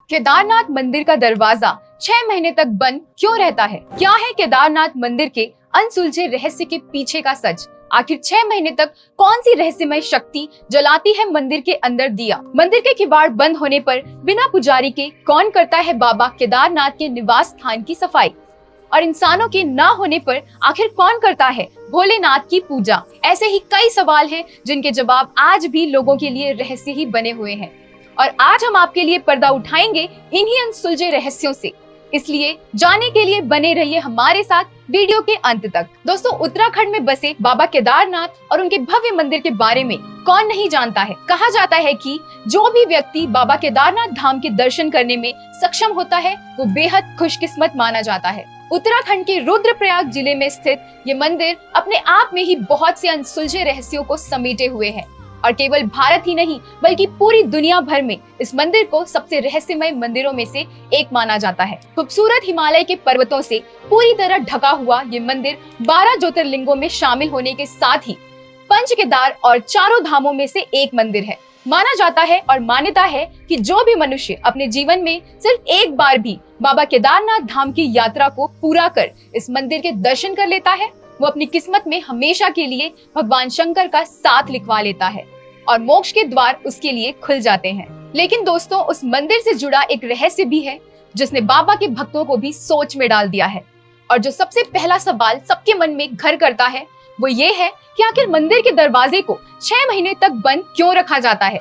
केदारनाथ मंदिर का दरवाजा 6 महीने तक बंद क्यों रहता है? क्या है केदारनाथ मंदिर के अनसुलझे रहस्य के पीछे का सच? आखिर 6 महीने तक कौन सी रहस्यमय शक्ति जलाती है मंदिर के अंदर दिया? मंदिर के किवाड़ बंद होने पर बिना पुजारी के कौन करता है बाबा केदारनाथ के निवास स्थान की सफाई? और इंसानों के ना होने पर आखिर कौन करता है भोलेनाथ की पूजा? ऐसे ही कई सवाल हैं जिनके जवाब आज भी लोगों के लिए रहस्य ही बने हुए हैं। और आज हम आपके लिए पर्दा उठाएंगे इन्हीं अनसुलझे रहस्यों से। इसलिए जानने के लिए बने रहिए हमारे साथ वीडियो के अंत तक। दोस्तों, उत्तराखंड में बसे बाबा केदारनाथ और उनके भव्य मंदिर के बारे में कौन नहीं जानता है। कहा जाता है कि जो भी व्यक्ति बाबा केदारनाथ धाम के दर्शन करने में सक्षम होता है वो बेहद खुशकिस्मत माना जाता है। उत्तराखंड के रुद्रप्रयाग जिले में स्थित ये मंदिर अपने आप में ही बहुत से अनसुलझे रहस्यों को समेटे हुए है और केवल भारत ही नहीं बल्कि पूरी दुनिया भर में इस मंदिर को सबसे रहस्यमय मंदिरों में से एक माना जाता है। खूबसूरत हिमालय के पर्वतों से पूरी तरह ढका हुआ ये मंदिर 12 ज्योतिर्लिंगों में शामिल होने के साथ ही पंच केदार और चारों धामों में से एक मंदिर है। माना जाता है और मान्यता है कि जो भी मनुष्य अपने जीवन में सिर्फ एक बार भी बाबा केदारनाथ धाम की यात्रा को पूरा कर इस मंदिर के दर्शन कर लेता है वो अपनी किस्मत में हमेशा के लिए भगवान शंकर का साथ लिखवा लेता है और मोक्ष के द्वार उसके लिए खुल जाते हैं। लेकिन दोस्तों, उस मंदिर से जुड़ा एक रहस्य भी है जिसने बाबा के भक्तों को भी सोच में डाल दिया है। और जो सबसे पहला सवाल सबके मन में घर करता है वो ये है कि आखिर मंदिर के दरवाजे को 6 महीने तक बंद क्यों रखा जाता है?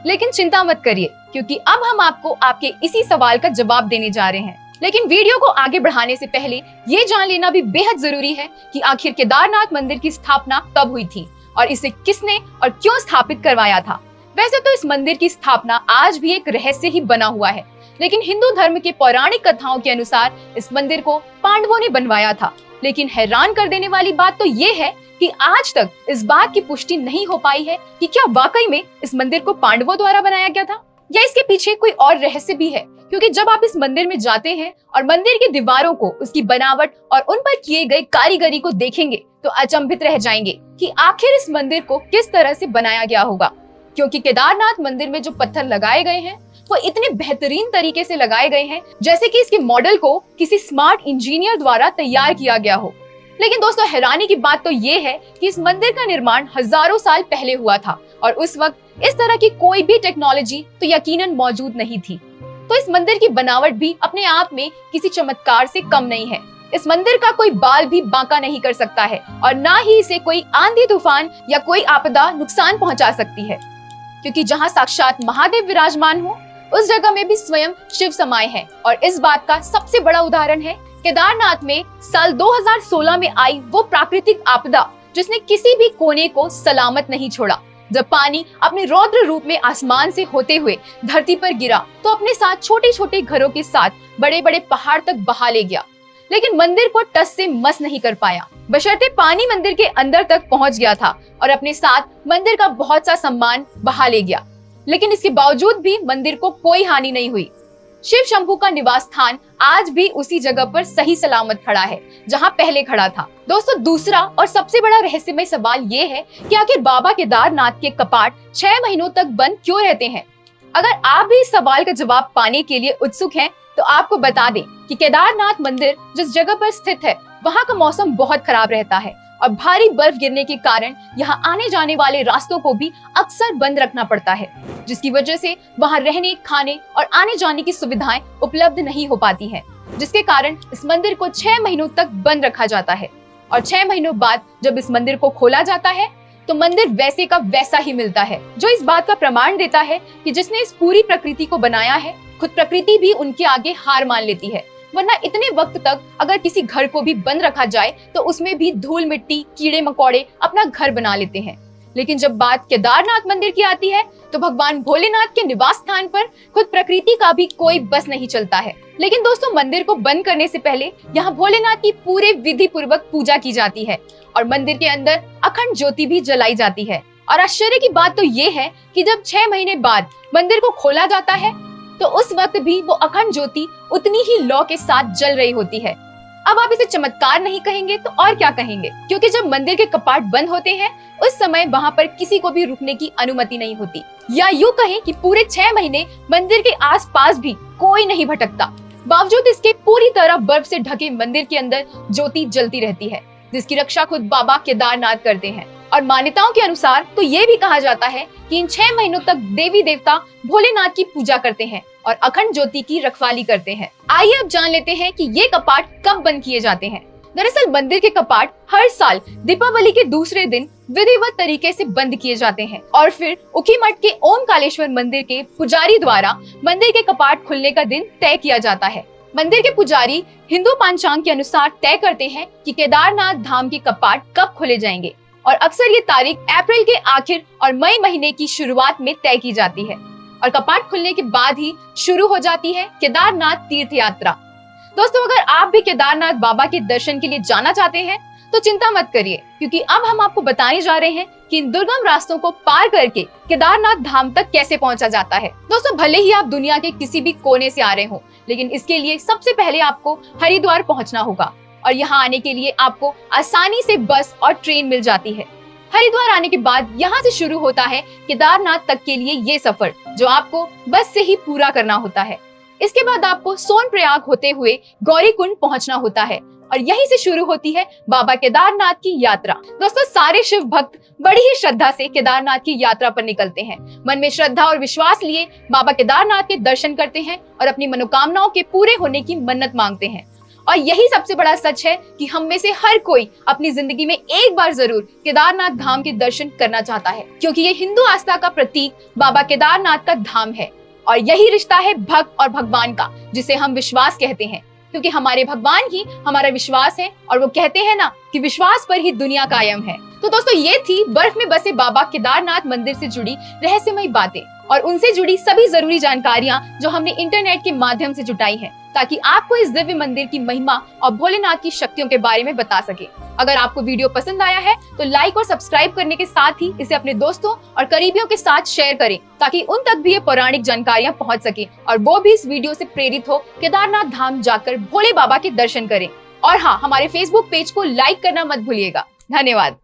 लेकिन चिंता मत करिए, क्योंकि अब हम आपको आपके इसी सवाल का जवाब देने जा रहे हैं। लेकिन वीडियो को आगे बढ़ाने से पहले ये जान लेना भी बेहद जरूरी है कि आखिर केदारनाथ मंदिर की स्थापना कब हुई थी और इसे किसने और क्यों स्थापित करवाया था। वैसे तो इस मंदिर की स्थापना आज भी एक रहस्य ही बना हुआ है, लेकिन हिंदू धर्म के पौराणिक कथाओं के अनुसार इस मंदिर को पांडवों ने बनवाया था। लेकिन हैरान कर देने वाली बात तो ये है कि आज तक इस बात की पुष्टि नहीं हो पाई है कि क्या वाकई में इस मंदिर को पांडवों द्वारा बनाया गया था या इसके पीछे कोई और रहस्य भी है। क्योंकि जब आप इस मंदिर में जाते हैं और मंदिर की दीवारों को, उसकी बनावट और उन पर किए गए कारीगरी को देखेंगे तो अचंभित रह जाएंगे कि आखिर इस मंदिर को किस तरह से बनाया गया होगा। क्योंकि केदारनाथ मंदिर में जो पत्थर लगाए गए हैं वो इतने बेहतरीन तरीके से लगाए गए हैं जैसे कि इसके मॉडल को किसी स्मार्ट इंजीनियर द्वारा तैयार किया गया हो। लेकिन दोस्तों, हैरानी की बात तो ये है कि इस मंदिर का निर्माण हजारों साल पहले हुआ था और उस वक्त इस तरह की कोई भी टेक्नोलॉजी तो यकीनन मौजूद नहीं थी। तो इस मंदिर की बनावट भी अपने आप में किसी चमत्कार से कम नहीं है। इस मंदिर का कोई बाल भी बांका नहीं कर सकता है और ना ही इसे कोई आंधी तूफान या कोई आपदा नुकसान पहुंचा सकती है। क्योंकि जहां साक्षात महादेव विराजमान हो उस जगह में भी स्वयं शिव समाये हैं। और इस बात का सबसे बड़ा उदाहरण है केदारनाथ में साल 2016 में आई वो प्राकृतिक आपदा जिसने किसी भी कोने को सलामत नहीं छोड़ा। जब पानी अपने रौद्र रूप में आसमान से होते हुए धरती पर गिरा तो अपने साथ छोटे छोटे घरों के साथ बड़े बड़े पहाड़ तक बहा ले गया, लेकिन मंदिर को टस से मस नहीं कर पाया। बशर्ते पानी मंदिर के अंदर तक पहुंच गया था और अपने साथ मंदिर का बहुत सा सामान बहा ले गया, लेकिन इसके बावजूद भी मंदिर को कोई हानि नहीं हुई। शिव शंभू का निवास स्थान आज भी उसी जगह पर सही सलामत खड़ा है जहां पहले खड़ा था। दोस्तों, दूसरा और सबसे बड़ा रहस्यमय सवाल ये है कि आखिर बाबा केदारनाथ के कपाट 6 महीनों तक बंद क्यों रहते हैं? अगर आप भी इस सवाल का जवाब पाने के लिए उत्सुक हैं तो आपको बता दें कि केदारनाथ मंदिर जिस जगह पर स्थित है वहाँ का मौसम बहुत खराब रहता है और भारी बर्फ गिरने के कारण यहाँ आने जाने वाले रास्तों को भी अक्सर बंद रखना पड़ता है, जिसकी वजह से वहाँ रहने, खाने और आने जाने की सुविधाएं उपलब्ध नहीं हो पाती हैं, जिसके कारण इस मंदिर को 6 महीनों तक बंद रखा जाता है। और 6 महीनों बाद जब इस मंदिर को खोला जाता है तो मंदिर वैसे का वैसा ही मिलता है, जो इस बात का प्रमाण देता है कि जिसने इस पूरी प्रकृति को बनाया है खुद प्रकृति भी उनके आगे हार मान लेती है। वरना इतने वक्त तक अगर किसी घर को भी बंद रखा जाए तो उसमें भी धूल मिट्टी, कीड़े मकोड़े अपना घर बना लेते हैं। लेकिन जब बात केदारनाथ मंदिर की आती है तो भगवान भोलेनाथ के निवास स्थान पर खुद प्रकृति का भी कोई बस नहीं चलता है। लेकिन दोस्तों, मंदिर को बंद करने से पहले यहाँ भोलेनाथ की पूरे विधि पूर्वक पूजा की जाती है और मंदिर के अंदर अखंड ज्योति भी जलाई जाती है। और आश्चर्य की बात तो ये है कि जब 6 महीने बाद मंदिर को खोला जाता है तो उस वक्त भी वो अखंड ज्योति उतनी ही लौ के साथ जल रही होती है। अब आप इसे चमत्कार नहीं कहेंगे तो और क्या कहेंगे, क्योंकि जब मंदिर के कपाट बंद होते हैं उस समय वहाँ पर किसी को भी रुकने की अनुमति नहीं होती, या यूँ कहें कि पूरे 6 महीने मंदिर के आसपास भी कोई नहीं भटकता। बावजूद इसके पूरी तरह बर्फ से ढके मंदिर के अंदर ज्योति जलती रहती है, जिसकी रक्षा खुद बाबा केदारनाथ करते हैं। और मान्यताओं के अनुसार तो ये भी कहा जाता है कि इन 6 महीनों तक देवी देवता भोलेनाथ की पूजा करते हैं और अखंड ज्योति की रखवाली करते हैं। आइए अब जान लेते हैं कि ये कपाट कब बंद किए जाते हैं। दरअसल मंदिर के कपाट हर साल दीपावली के दूसरे दिन विधिवत तरीके से बंद किए जाते हैं और फिर उखीमठ के ओमकालेश्वर मंदिर के पुजारी द्वारा मंदिर के कपाट खुलने का दिन तय किया जाता है। मंदिर के पुजारी हिंदू पंचांग के अनुसार तय करते हैं कि केदारनाथ धाम के कपाट कब खोले जाएंगे और अक्सर ये तारीख अप्रैल के आखिर और मई महीने की शुरुआत में तय की जाती है और कपाट खुलने के बाद ही शुरू हो जाती है केदारनाथ तीर्थ यात्रा। दोस्तों, अगर आप भी केदारनाथ बाबा के दर्शन के लिए जाना चाहते हैं तो चिंता मत करिए, क्योंकि अब हम आपको बताने जा रहे हैं कि इन दुर्गम रास्तों को पार करके केदारनाथ धाम तक कैसे पहुंचा जाता है। दोस्तों, भले ही आप दुनिया के किसी भी कोने से आ रहे हो, लेकिन इसके लिए सबसे पहले आपको हरिद्वार पहुंचना होगा और यहाँ आने के लिए आपको आसानी से बस और ट्रेन मिल जाती है। हरिद्वार आने के बाद यहाँ से शुरू होता है केदारनाथ तक के लिए ये सफर, जो आपको बस से ही पूरा करना होता है। इसके बाद आपको सोनप्रयाग होते हुए गौरीकुंड पहुंचना होता है और यहीं से शुरू होती है बाबा केदारनाथ की यात्रा। दोस्तों, सारे शिव भक्त बड़ी ही श्रद्धा से केदारनाथ की यात्रा पर निकलते हैं। मन में श्रद्धा और विश्वास लिए बाबा केदारनाथ के दर्शन करते हैं और अपनी मनोकामनाओं के पूरे होने की मन्नत मांगते हैं। और यही सबसे बड़ा सच है कि हम में से हर कोई अपनी जिंदगी में एक बार जरूर केदारनाथ धाम के दर्शन करना चाहता है, क्योंकि ये हिंदू आस्था का प्रतीक बाबा केदारनाथ का धाम है और यही रिश्ता है भक्त और भगवान का, जिसे हम विश्वास कहते हैं, क्योंकि हमारे भगवान ही हमारा विश्वास है और वो कहते हैं ना कि विश्वास पर ही दुनिया कायम है। तो दोस्तों, ये थी बर्फ में बसे बाबा केदारनाथ मंदिर से जुड़ी रहस्यमयी बातें और उनसे जुड़ी सभी जरूरी जानकारियां जो हमने इंटरनेट के माध्यम से जुटाई हैं, ताकि आपको इस दिव्य मंदिर की महिमा और भोलेनाथ की शक्तियों के बारे में बता सके। अगर आपको वीडियो पसंद आया है तो लाइक और सब्सक्राइब करने के साथ ही इसे अपने दोस्तों और करीबियों के साथ शेयर करें, ताकि उन तक भी ये पौराणिक जानकारियां पहुंच सके और वो भी इस वीडियो से प्रेरित हो केदारनाथ धाम जाकर भोले बाबा के दर्शन करें। और हाँ, हमारे फेसबुक पेज को लाइक करना मत भूलिएगा। धन्यवाद।